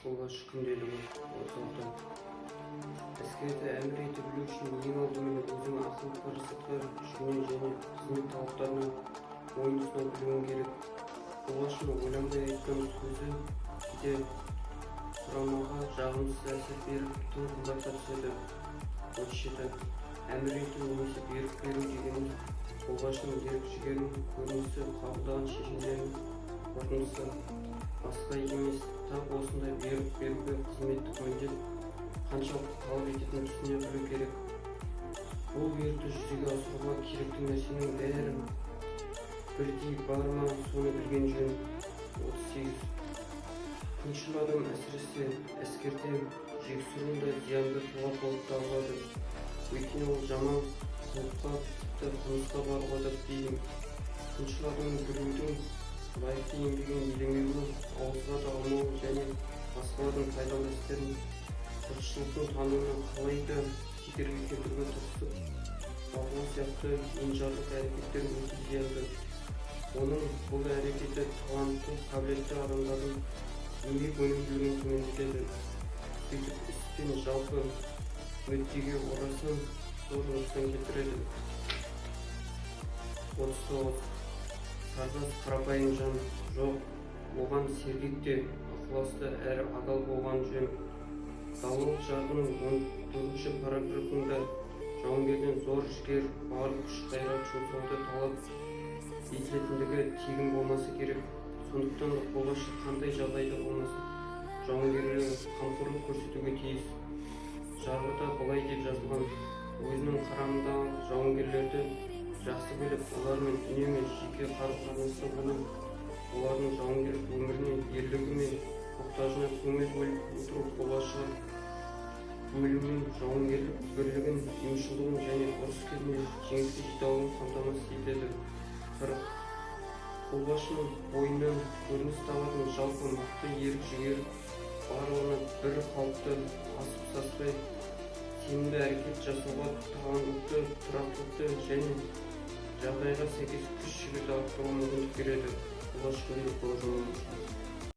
қолбасшы күнделігі орталықта. Әскерді әмір ете білу үшін ең алдымен өзің ақыл парасатқа жүгіне және қызмет талаптарына мойынсұна білуің керек. Қолбасшының ойланбай айтқан сөзі кейде құрамаға жағымсыз әсер беріп тым қымбатқа түседі. 37. Әмір ету немесе бұйрық беру дегеніміз қолбасшының ерік-жігерінің көрінісі, қабылдаған шешімдерінің қорытындысы. Басқа емес, тап осындай бұйрық беруге қызметтік міндет қаншалықты талап ететінін түсіне білу керек. Бұл бұйрықты жүзеге асыруға керекті нәрсенің бәрі бірдей бар ма, соны білген жөн. 38. Күншіл адам әсіресе әскерде жексұрын да зиянды тұлға болып табылады. Өйткені ол жаман қылыққа, тіпті қылмысқа баруға да бейім. Күншіл адамның біреудің лайықты еңбегін елемеуі, ауызға да алмауы және басқалардың пайдалы істерін жұртшылықтың тануына қалай да кедергі келтіруге тырысып бағу сияқты енжарлық әрекеттер өте зиянды. Оның бұл әрекеті талантты, қабілетті адамдардың еңбек өнімділігін төмендетеді. Сөйтіп іс пен жалпы мүддеге орасан зор нұқсан келтіреді. 39. Сарбаз қарапайым жан жоқ, оған сергек те, ықыласты әрі адал болған жөн. Далалық жардың 14-ші параграфында жауынгерден зор жігер, барлық күш-қайрат жұмсауды талап етілетіндігі тегін болмасы керек. Сондықтан қолбасшы қандай жағдайда болмасын жауынгерлерге қамқорлық көрсетуге тиіс. Жарғыда былай деп жазылған: өзінің қарамағындағы жауынгерлерді жақсы біліп, олармен үнемі жеке қарым-қатынаста болып, олардың жауынгерлік өміріне, ерлігі мен мұқтажына көңіл бөліп отыру қолбасшы бөлімнің жауынгерлік бірлігін, ұйымшылдығын және ұрыс кезінде жеңіске жете алуын қамтамасыз етеді. 40. Қолбасшының бойынан көрініс табатын жалпы мықты ерік-жігер барлығына бір қалыпты, асып-саспай сенімді әрекет жасауға, таланттылықты, тұрақтылықты және жағдайға сәйкес күш-жігерді арттыруға мүмкіндік береді. Қолбасшы күнделік болжамы.